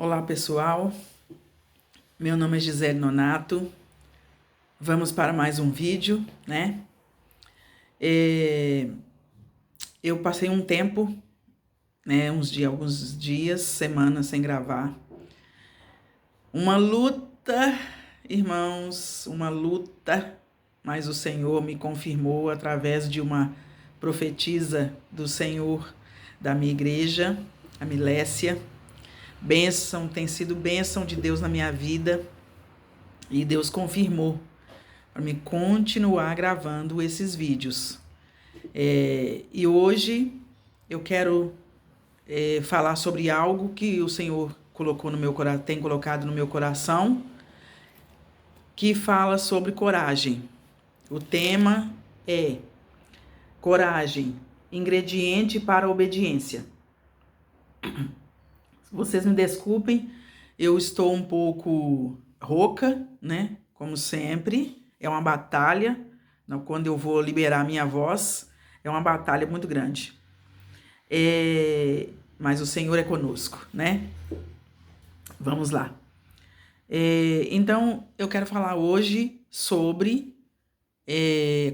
Olá pessoal, meu nome é Gisele Nonato, vamos para mais um vídeo, né? Eu passei um tempo, né, alguns dias, semanas sem gravar. Uma luta, irmãos, uma luta, mas o Senhor me confirmou através de uma profetisa do Senhor da minha igreja, a Milécia. Bênção, tem sido bênção de Deus na minha vida e Deus confirmou para me continuar gravando esses vídeos. E hoje eu quero falar sobre algo que o Senhor tem colocado no meu coração, que fala sobre coragem. O tema é coragem, ingrediente para a obediência. Vocês me desculpem, eu estou um pouco rouca, né? Como sempre, é uma batalha. Quando eu vou liberar minha voz, é uma batalha muito grande. Mas o Senhor é conosco, né? Vamos lá. Então, eu quero falar hoje sobre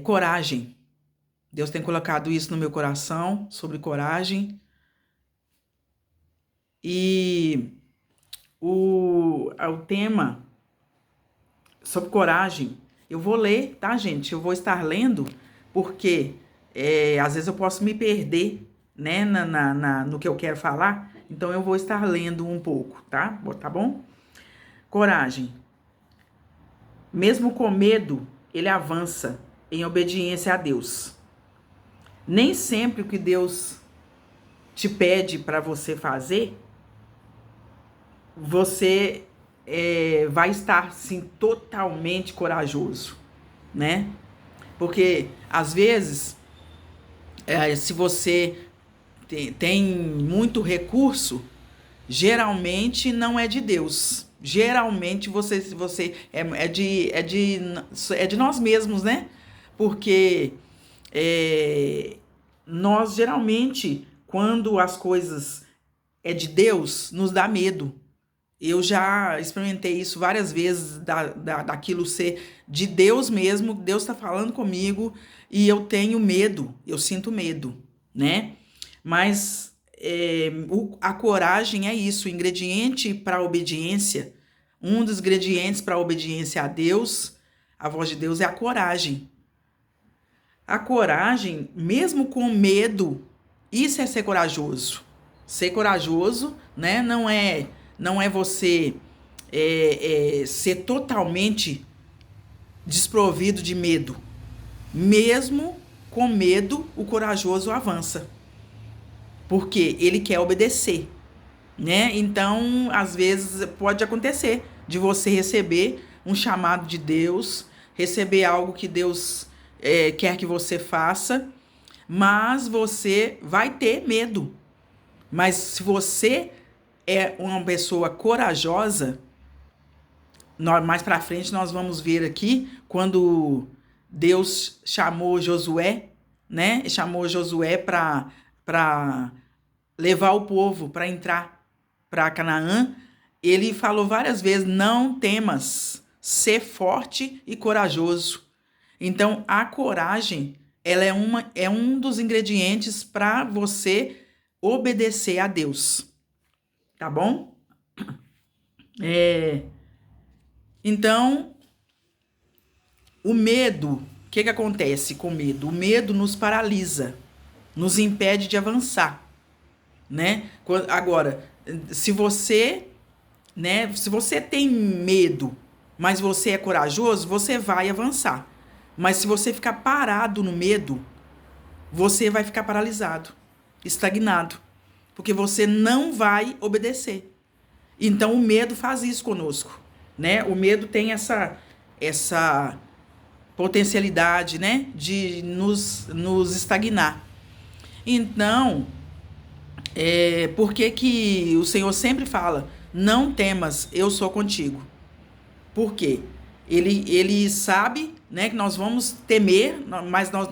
coragem. Deus tem colocado isso no meu coração, sobre coragem. E o tema sobre coragem, eu vou ler, tá, gente? Eu vou estar lendo, porque às vezes eu posso me perder, né, no que eu quero falar. Então, eu vou estar lendo um pouco, tá? Tá bom? Coragem. Mesmo com medo, ele avança em obediência a Deus. Nem sempre o que Deus te pede para você fazer, você vai estar, sim, totalmente corajoso, né? Porque, às vezes, se você tem muito recurso, geralmente não é de Deus. Geralmente é de nós mesmos, né? Porque nós, geralmente, quando as coisas é de Deus, nos dá medo. Eu já experimentei isso várias vezes, daquilo ser de Deus mesmo, Deus está falando comigo e eu tenho medo, eu sinto medo, né? Mas a coragem é isso, o ingrediente para a obediência, um dos ingredientes para a obediência a Deus, a voz de Deus, é a coragem. A coragem, mesmo com medo, isso é ser corajoso. Ser corajoso, né? Não é você ser totalmente desprovido de medo. Mesmo com medo, o corajoso avança. Porque ele quer obedecer, né? Então, às vezes, pode acontecer de você receber um chamado de Deus, receber algo que Deus quer que você faça, mas você vai ter medo. Mas se você é uma pessoa corajosa, mais para frente nós vamos ver aqui, quando Deus chamou Josué, né? Chamou Josué para levar o povo para entrar para Canaã. Ele falou várias vezes: não temas, ser forte e corajoso. Então, a coragem, ela é um dos ingredientes para você obedecer a Deus. Tá bom? Então, o medo, o que acontece com o medo? O medo nos paralisa, nos impede de avançar, né? Agora, se você tem medo, mas você é corajoso, você vai avançar. Mas se você ficar parado no medo, você vai ficar paralisado, estagnado, porque você não vai obedecer. Então, o medo faz isso conosco, né? O medo tem essa potencialidade, né, de nos estagnar. Então, por que o Senhor sempre fala: não temas, eu sou contigo? Por quê? Ele sabe, né, que nós vamos temer, mas nós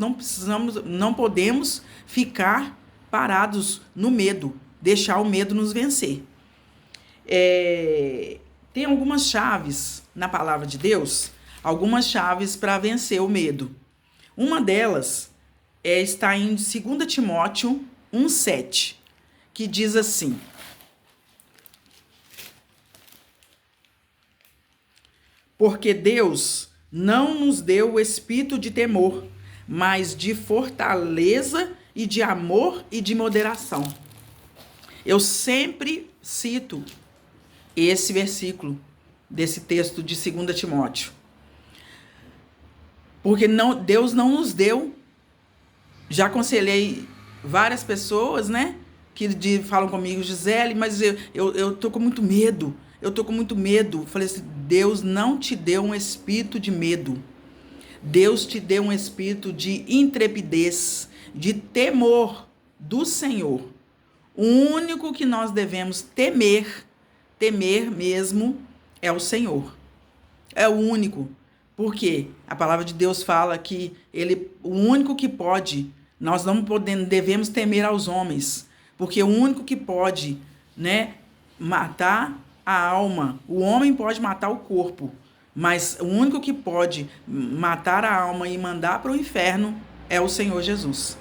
não podemos ficar parados no medo, deixar o medo nos vencer. Tem algumas chaves na palavra de Deus, algumas chaves para vencer o medo. Uma delas está em 2 Timóteo 1,7, que diz assim: porque Deus não nos deu o espírito de temor, mas de fortaleza e de amor e de moderação. Eu sempre cito esse versículo desse texto de 2 Timóteo. Porque Deus não nos deu. Já aconselhei várias pessoas, né? Que falam comigo, Gisele, mas eu tô com muito medo. Eu tô com muito medo. Falei assim, Deus não te deu um espírito de medo. Deus te deu um espírito de intrepidez, de temor do Senhor. O único que nós devemos temer mesmo, é o Senhor. É o único. Porque a palavra de Deus fala que o único que pode, nós não devemos temer aos homens, porque o único que pode, né, matar a alma, o homem pode matar o corpo, mas o único que pode matar a alma e mandar para o inferno é o Senhor Jesus.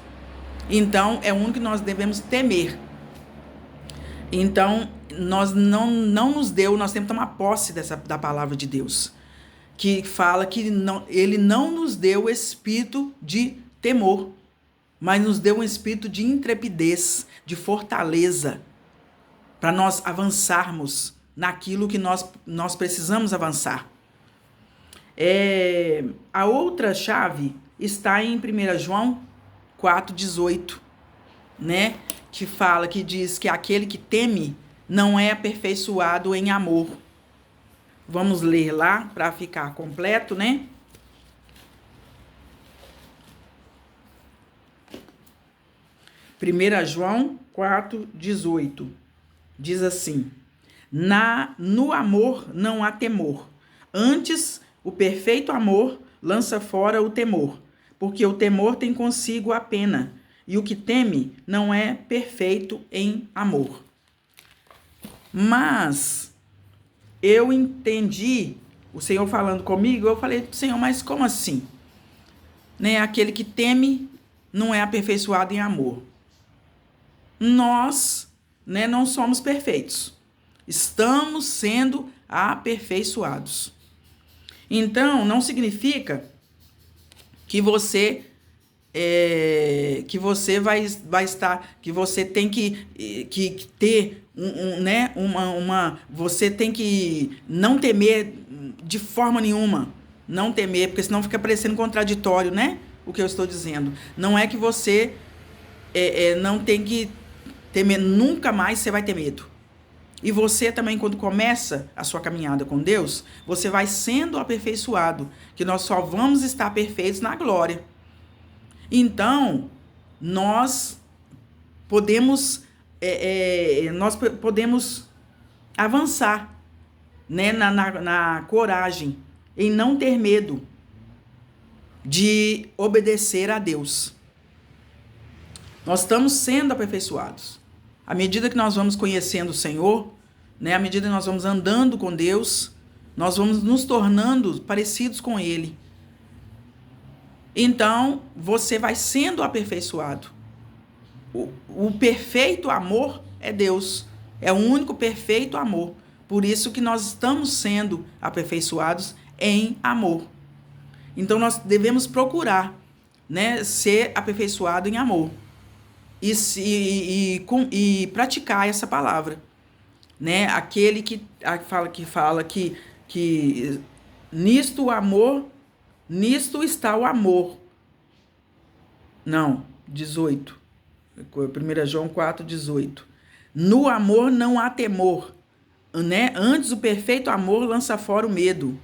Então, é o único que nós devemos temer. Então, nós não nos deu, nós temos que tomar posse da palavra de Deus, que fala que ele não nos deu o espírito de temor, mas nos deu um espírito de intrepidez, de fortaleza, para nós avançarmos naquilo que nós precisamos avançar. A outra chave está em 1 João 4,18, né? Que diz que aquele que teme não é aperfeiçoado em amor. Vamos ler lá para ficar completo, né? Primeira João 4,18 diz assim: no amor não há temor, antes o perfeito amor lança fora o temor, porque o temor tem consigo a pena, e o que teme não é perfeito em amor. Mas eu entendi o Senhor falando comigo, eu falei, Senhor, mas como assim? Né? Aquele que teme não é aperfeiçoado em amor. Nós, né, não somos perfeitos. Estamos sendo aperfeiçoados. Então, não significa que você vai estar, que você tem que ter você tem que não temer de forma nenhuma, não temer, porque senão fica parecendo contraditório, né? O que eu estou dizendo. Não é que você não tem que temer, nunca mais você vai ter medo. E você também, quando começa a sua caminhada com Deus, você vai sendo aperfeiçoado, que nós só vamos estar perfeitos na glória. Então, nós podemos avançar, né, na coragem, em não ter medo de obedecer a Deus. Nós estamos sendo aperfeiçoados. À medida que nós vamos conhecendo o Senhor, né, à medida que nós vamos andando com Deus, nós vamos nos tornando parecidos com Ele. Então, você vai sendo aperfeiçoado. O perfeito amor é Deus. É o único perfeito amor. Por isso que nós estamos sendo aperfeiçoados em amor. Então, nós devemos procurar, né, ser aperfeiçoado em amor. E praticar essa palavra. Né? Aquele que fala que nisto o amor... Nisto está o amor. Não, 18. 1 João 4,18. No amor não há temor, né? Antes o perfeito amor lança fora o medo.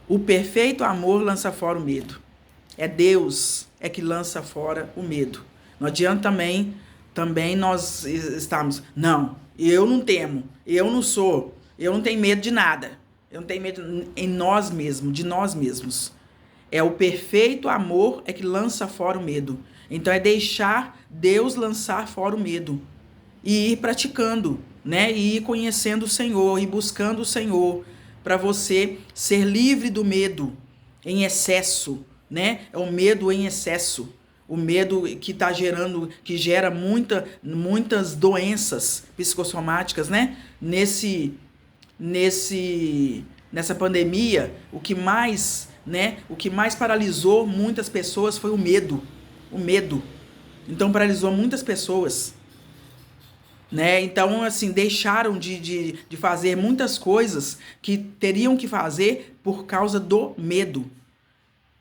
O perfeito amor lança fora o medo. É Deus que lança fora o medo. Não adianta também nós estarmos, não, eu não temo, eu não tenho medo de nada. Eu não tenho medo em nós mesmos, de nós mesmos. É o perfeito amor que lança fora o medo. Então, é deixar Deus lançar fora o medo. e ir praticando, né? E ir conhecendo o Senhor, e buscando o Senhor, para você ser livre do medo em excesso, né? É o medo em excesso. O medo que está gerando, que gera muitas doenças psicossomáticas, né? Nessa pandemia, o que mais paralisou muitas pessoas foi o medo. O medo. Então paralisou muitas pessoas, né? Então, assim, deixaram de fazer muitas coisas que teriam que fazer por causa do medo.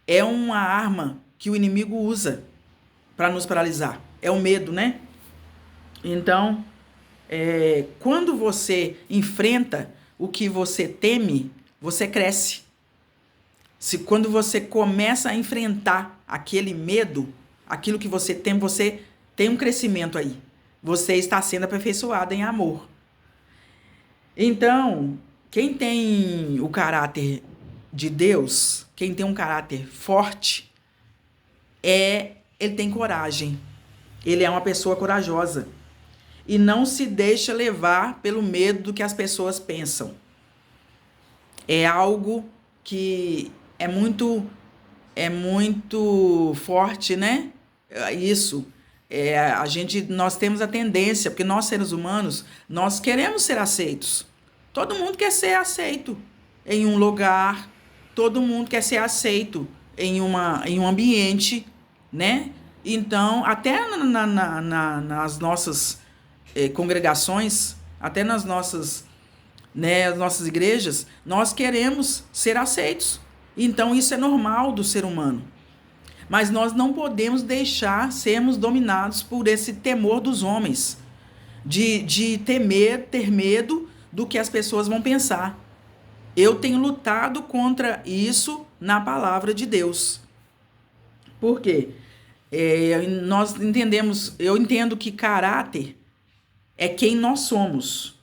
É uma arma que o inimigo usa para nos paralisar. É o medo, né? Então, quando você enfrenta o que você teme, você cresce. Quando você começa a enfrentar aquele medo, aquilo que você tem um crescimento aí. Você está sendo aperfeiçoado em amor. Então, quem tem o caráter de Deus, quem tem um caráter forte, ele tem coragem. Ele é uma pessoa corajosa. E não se deixa levar pelo medo do que as pessoas pensam. É algo que é muito forte, né? Isso. Nós temos a tendência, porque nós seres humanos, nós queremos ser aceitos. Todo mundo quer ser aceito em um lugar, todo mundo quer ser aceito em um ambiente, né? Então, até nas nossas congregações, até nas nossas, né, as nossas igrejas, nós queremos ser aceitos. Então, isso é normal do ser humano. Mas nós não podemos deixar sermos dominados por esse temor dos homens, de ter medo do que as pessoas vão pensar. Eu tenho lutado contra isso na palavra de Deus. Por quê? Eu entendo que caráter é quem nós somos.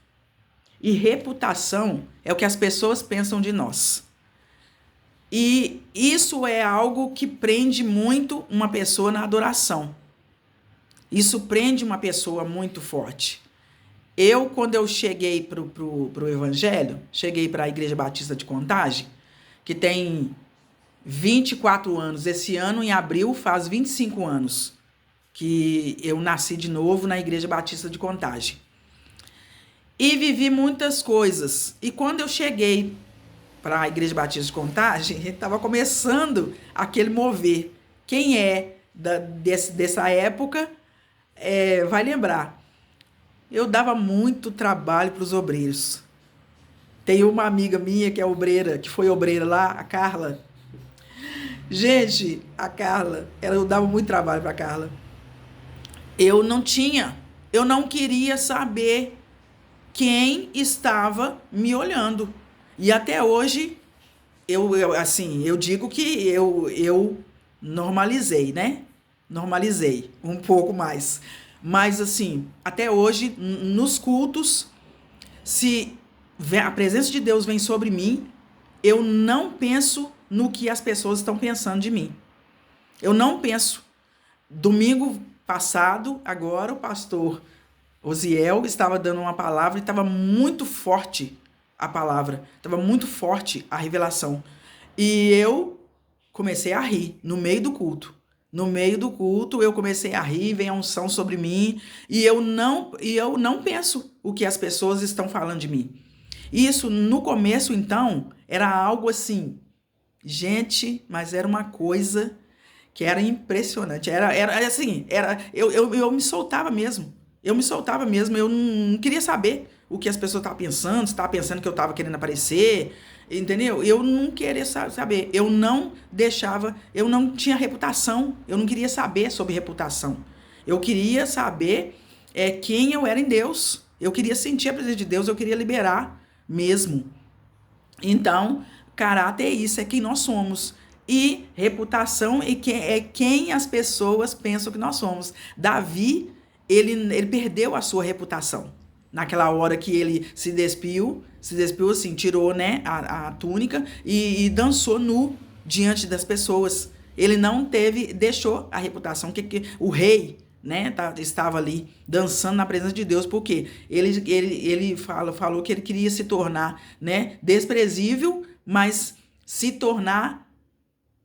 E reputação é o que as pessoas pensam de nós. E isso é algo que prende muito uma pessoa na adoração. Isso prende uma pessoa muito forte. Quando eu cheguei pro Evangelho, cheguei para a Igreja Batista de Contagem, que tem 24 anos. Esse ano, em abril, faz 25 anos que eu nasci de novo na Igreja Batista de Contagem. E vivi muitas coisas. E quando eu cheguei para a Igreja Batista de Contagem, estava começando aquele mover. Quem dessa época vai lembrar. Eu dava muito trabalho para os obreiros. Tem uma amiga minha que é obreira, que foi obreira lá, a Carla. Gente, a Carla, eu dava muito trabalho para a Carla. Eu não queria saber quem estava me olhando. E até hoje, eu digo que eu normalizei, né? Normalizei um pouco mais. Mas, assim, até hoje, nos cultos, se a presença de Deus vem sobre mim, eu não penso no que as pessoas estão pensando de mim. Eu não penso. Domingo passado, agora, o pastor Osiel estava dando uma palavra e estava muito forte a palavra, estava muito forte a revelação. E eu comecei a rir no meio do culto. No meio do culto, eu comecei a rir, vem a unção sobre mim, e eu não penso o que as pessoas estão falando de mim. Isso, no começo, então, era algo assim, gente, mas era uma coisa que era impressionante. Era assim, eu me soltava mesmo. Eu não queria saber o que as pessoas estavam pensando, se estavam pensando que eu estava querendo aparecer, entendeu? Eu não queria saber. Eu não tinha reputação, eu não queria saber sobre reputação. Eu queria saber quem eu era em Deus. Eu queria sentir a presença de Deus, eu queria liberar mesmo. Então, caráter é isso, é quem nós somos. E reputação é quem as pessoas pensam que nós somos. Davi, ele perdeu a sua reputação. Naquela hora que ele se despiu assim, tirou, né, a túnica e dançou nu diante das pessoas. Ele não deixou a reputação, que o rei, né? Estava ali dançando na presença de Deus, porque ele falou que ele queria se tornar, né, desprezível, mas se tornar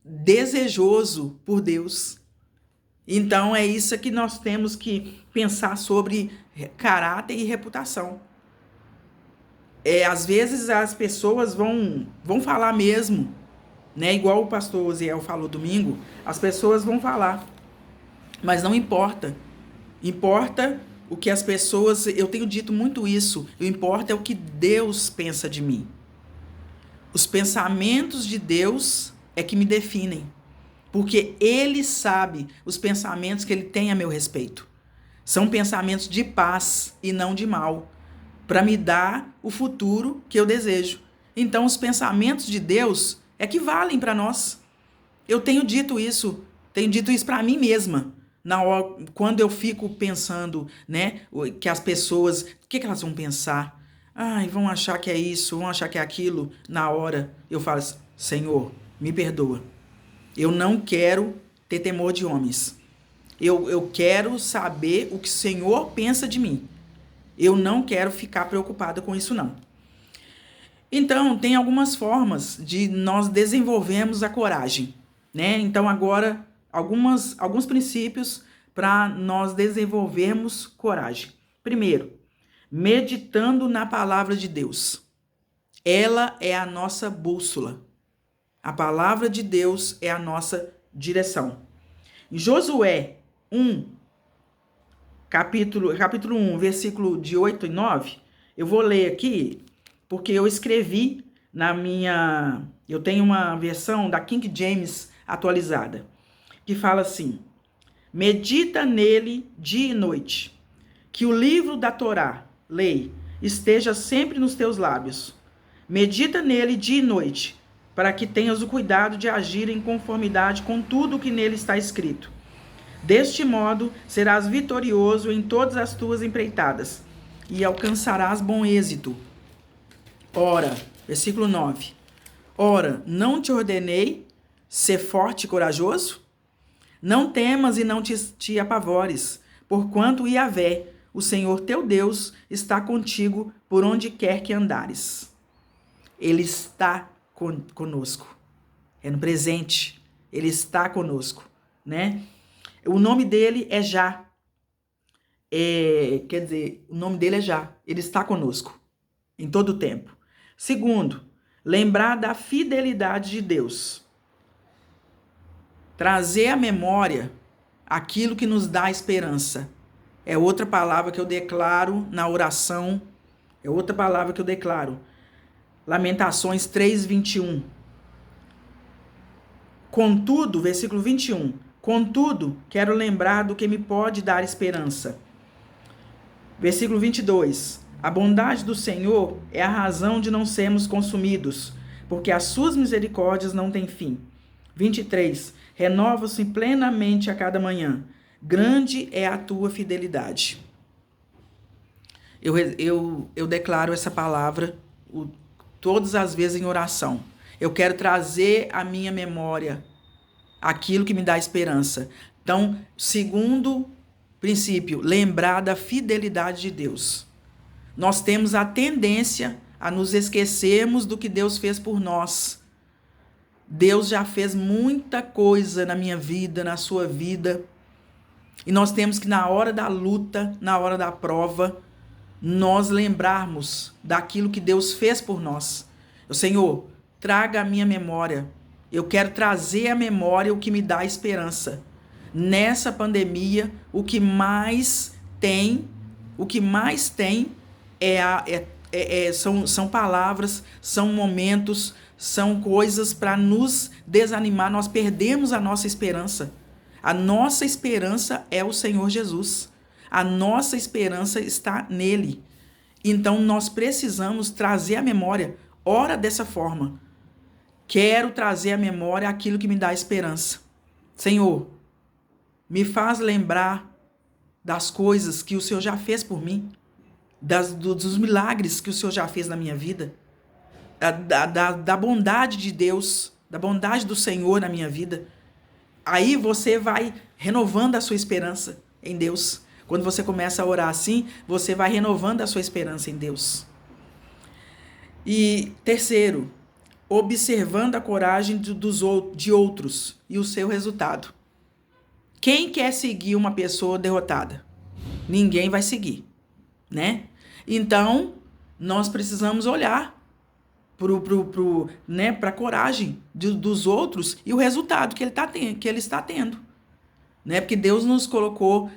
desejoso por Deus. Então é isso que nós temos que pensar sobre caráter e reputação. Às vezes as pessoas vão falar mesmo, né? Igual o pastor Osiel falou domingo, as pessoas vão falar, mas não importa. Importa o que as pessoas, eu tenho dito muito isso, o importa é o que Deus pensa de mim. Os pensamentos de Deus é que me definem, porque Ele sabe os pensamentos que Ele tem a meu respeito. São pensamentos de paz e não de mal, para me dar o futuro que eu desejo. Então, os pensamentos de Deus é que valem para nós. Eu tenho dito isso para mim mesma. Na hora, quando eu fico pensando, né, que as pessoas, o que elas vão pensar? Ai, vão achar que é isso, vão achar que é aquilo. Na hora, eu falo assim, Senhor, me perdoa. Eu não quero ter temor de homens. Eu quero saber o que o Senhor pensa de mim. Eu não quero ficar preocupada com isso, não. Então, tem algumas formas de nós desenvolvermos a coragem, né? Então, agora, alguns princípios para nós desenvolvermos coragem. Primeiro, meditando na palavra de Deus. Ela é a nossa bússola. A palavra de Deus é a nossa direção. Em Josué 1, capítulo 1, versículo de 8 e 9, eu vou ler aqui, porque eu escrevi eu tenho uma versão da King James atualizada, que fala assim, medita nele dia e noite, que o livro da Torá, lei, esteja sempre nos teus lábios. Medita nele dia e noite, para que tenhas o cuidado de agir em conformidade com tudo o que nele está escrito. Deste modo, serás vitorioso em todas as tuas empreitadas e alcançarás bom êxito. Ora, versículo 9. Ora, não te ordenei ser forte e corajoso? Não temas e não te apavores, porquanto Yahvé, o Senhor teu Deus, está contigo por onde quer que andares. Ele está conosco. É no presente. Ele está conosco, né? O nome dele é Já. Quer dizer, o nome dele é Já. Ele está conosco em todo o tempo. Segundo, lembrar da fidelidade de Deus. Trazer à memória aquilo que nos dá esperança. É outra palavra que eu declaro na oração. É outra palavra que eu declaro. Lamentações 3:21. Contudo, versículo 21. Contudo, quero lembrar do que me pode dar esperança. Versículo 22. A bondade do Senhor é a razão de não sermos consumidos, porque as suas misericórdias não têm fim. 23. Renova-se plenamente a cada manhã. Grande é a tua fidelidade. Eu declaro essa palavra todas as vezes em oração. Eu quero trazer à minha memória aquilo que me dá esperança. Então, segundo princípio, lembrar da fidelidade de Deus. Nós temos a tendência a nos esquecermos do que Deus fez por nós. Deus já fez muita coisa na minha vida, na sua vida. E nós temos que, na hora da luta, na hora da prova, nós lembrarmos daquilo que Deus fez por nós. Senhor, traga a minha memória. Eu quero trazer à memória o que me dá esperança. Nessa pandemia, o que mais tem são palavras, são momentos, são coisas para nos desanimar. Nós perdemos a nossa esperança. A nossa esperança é o Senhor Jesus. A nossa esperança está nele. Então, nós precisamos trazer à memória. Ora dessa forma. Quero trazer à memória aquilo que me dá esperança. Senhor, me faz lembrar das coisas que o Senhor já fez por mim, dos milagres que o Senhor já fez na minha vida, da bondade de Deus, da bondade do Senhor na minha vida. Aí você vai renovando a sua esperança. em Deus. Quando você começa a orar assim, você vai renovando a sua esperança em Deus. E terceiro, observando a coragem de outros e o seu resultado. Quem quer seguir uma pessoa derrotada? Ninguém vai seguir, né? Então, nós precisamos olhar para a coragem dos outros e o resultado que ele está tendo. Né? Porque Deus nos colocou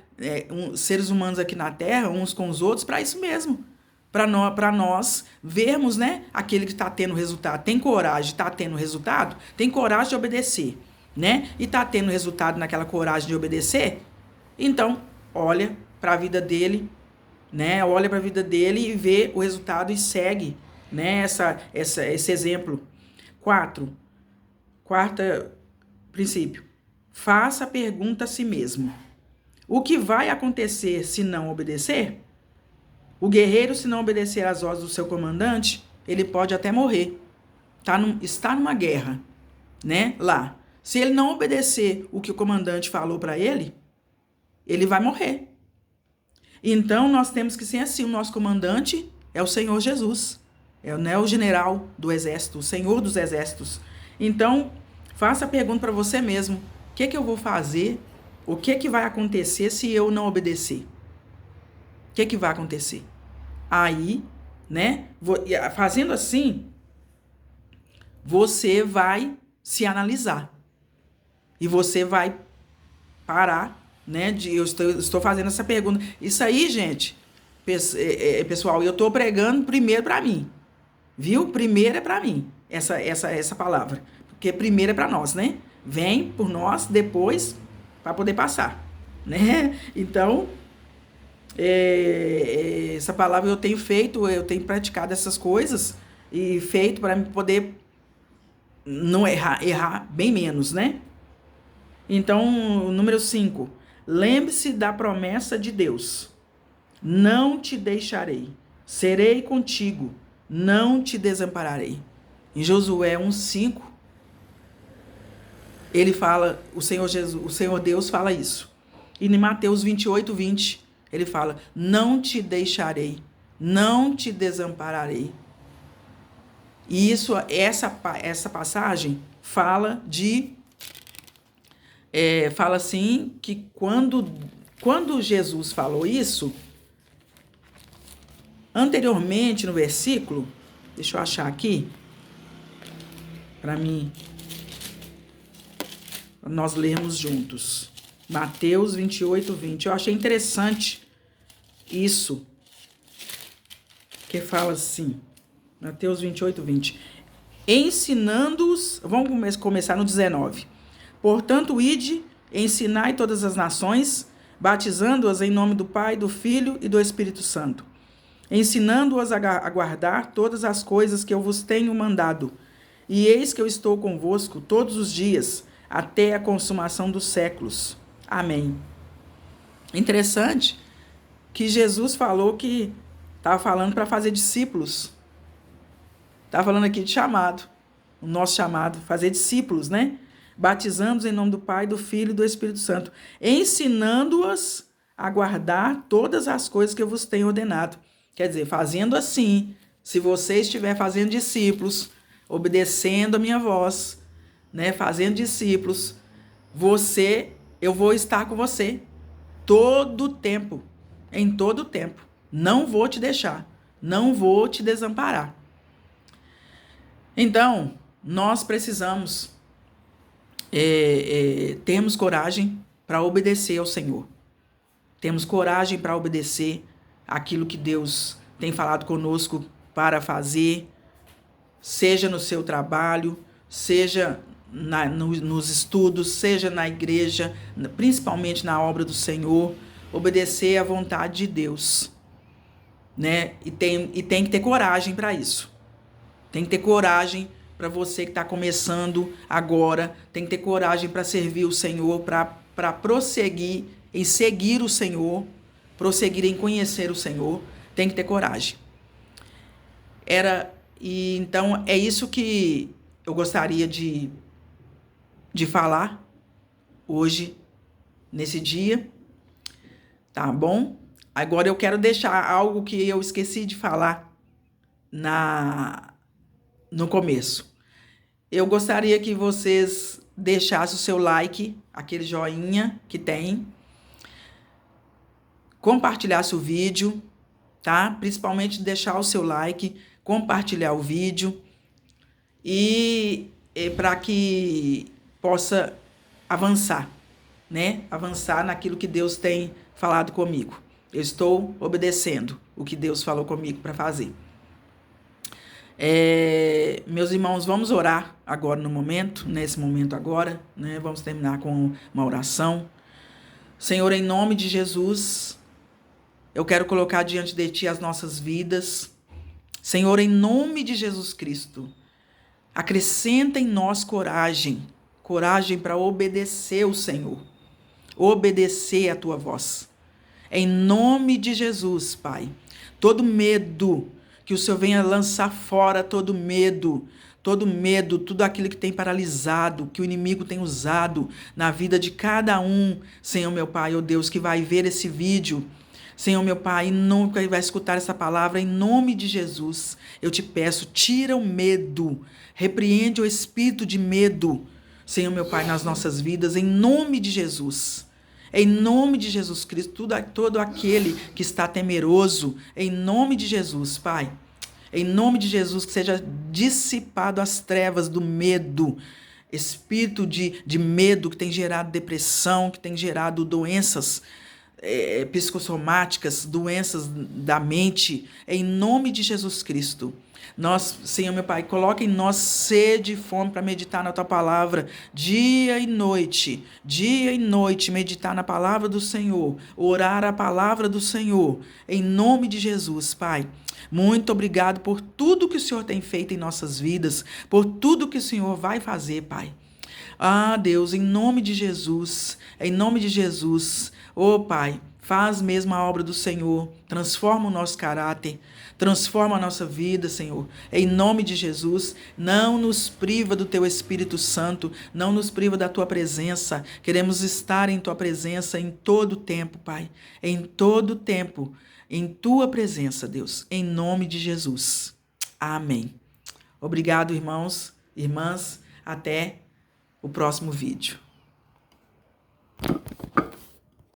seres humanos aqui na Terra, uns com os outros, para isso mesmo. Para nós vermos, né, aquele que está tendo resultado. Tem coragem, está tendo resultado? Tem coragem de obedecer, né? E está tendo resultado naquela coragem de obedecer? Então, olha para a vida dele, né? Olha para a vida dele e vê o resultado e segue, né? Esse exemplo. Quarto princípio. Faça a pergunta a si mesmo. O que vai acontecer se não obedecer? O guerreiro, se não obedecer às ordens do seu comandante, ele pode até morrer. Está numa guerra, né? Lá. Se ele não obedecer o que o comandante falou para ele, ele vai morrer. Então, nós temos que ser assim. O nosso comandante é o Senhor Jesus. É o general do exército, o Senhor dos exércitos. Então, faça a pergunta para você mesmo. O que eu vou fazer? O que vai acontecer se eu não obedecer? O que vai acontecer? Aí, né? Fazendo assim, você vai se analisar. E você vai parar, né? Eu estou fazendo essa pergunta. Isso aí, gente, pessoal, eu estou pregando primeiro para mim. Viu? Primeiro é para mim, essa palavra. Porque primeiro é para nós, né? Vem por nós, depois, para poder passar, né? Então, essa palavra eu tenho praticado essas coisas e feito para poder não errar bem menos, né? Então, número 5, lembre-se da promessa de Deus. Não te deixarei, serei contigo, não te desampararei. Em Josué 1:5, ele fala, o Senhor Deus fala isso. E em Mateus 28:20, ele fala, não te deixarei, não te desampararei. E essa passagem fala fala assim, que quando Jesus falou isso, anteriormente no versículo, deixa eu achar aqui, para mim, nós lermos juntos. Mateus 28:20. Eu achei interessante isso, que fala assim, Mateus 28:20. Ensinando-os, vamos começar no 19. Portanto, ide, ensinai todas as nações, batizando-as em nome do Pai, do Filho e do Espírito Santo, ensinando-as a guardar todas as coisas que eu vos tenho mandado. E eis que eu estou convosco todos os dias, até a consumação dos séculos. Amém. Interessante que Jesus falou que estava falando para fazer discípulos. Está falando aqui de chamado, o nosso chamado, fazer discípulos, né? Batizando-os em nome do Pai, do Filho e do Espírito Santo, ensinando-as a guardar todas as coisas que eu vos tenho ordenado. Quer dizer, fazendo assim, se você estiver fazendo discípulos, obedecendo a minha voz, né, fazendo discípulos, eu vou estar com você todo o tempo, em todo o tempo. Não vou te deixar, não vou te desamparar. Então, nós precisamos termos coragem para obedecer ao Senhor. Temos coragem para obedecer aquilo que Deus tem falado conosco para fazer, seja no seu trabalho, seja nos estudos, seja na igreja, principalmente na obra do Senhor, obedecer à vontade de Deus, né? E tem que ter coragem para isso. Tem que ter coragem para você que está começando agora, tem que ter coragem para servir o Senhor, para prosseguir em seguir o Senhor, prosseguir em conhecer o Senhor, tem que ter coragem. Então, é isso que eu gostaria de falar hoje, nesse dia. tá bom? Agora eu quero deixar algo que eu esqueci de falar no começo. Eu gostaria que vocês deixassem o seu like, aquele joinha que tem, compartilhasse o vídeo, tá? Principalmente deixar o seu like, compartilhar o vídeo e para que possa avançar, né? Avançar naquilo que Deus tem falado comigo. Eu estou obedecendo o que Deus falou comigo para fazer. Meus irmãos, vamos orar agora nesse momento agora, né? Vamos terminar com uma oração. Senhor, em nome de Jesus, eu quero colocar diante de Ti as nossas vidas. Senhor, em nome de Jesus Cristo, acrescenta em nós coragem para obedecer o Senhor, obedecer a Tua voz. Em nome de Jesus, Pai, todo medo, que o Senhor venha lançar fora todo medo, tudo aquilo que tem paralisado, que o inimigo tem usado na vida de cada um, Senhor meu Pai, oh Deus, que vai ver esse vídeo, Senhor meu Pai, e nunca vai escutar essa palavra, em nome de Jesus, eu te peço, tira o medo, repreende o espírito de medo, Senhor meu Pai, nas nossas vidas, em nome de Jesus. Em nome de Jesus Cristo, todo aquele que está temeroso, em nome de Jesus, Pai. Em nome de Jesus, que seja dissipado as trevas do medo, espírito de medo que tem gerado depressão, que tem gerado doenças psicossomáticas, doenças da mente, em nome de Jesus Cristo. Nós, Senhor meu Pai, coloque em nós sede e fome para meditar na Tua palavra, dia e noite, meditar na palavra do Senhor, orar a palavra do Senhor, em nome de Jesus, Pai. Muito obrigado por tudo que o Senhor tem feito em nossas vidas, por tudo que o Senhor vai fazer, Pai. Ah, Deus, em nome de Jesus, oh Pai, faz mesmo a obra do Senhor, transforma o nosso caráter, transforma a nossa vida, Senhor, em nome de Jesus, não nos priva do Teu Espírito Santo, não nos priva da Tua presença, queremos estar em Tua presença em todo o tempo, Pai, em todo o tempo, em Tua presença, Deus, em nome de Jesus. Amém. Obrigado, irmãos, irmãs, até o próximo vídeo.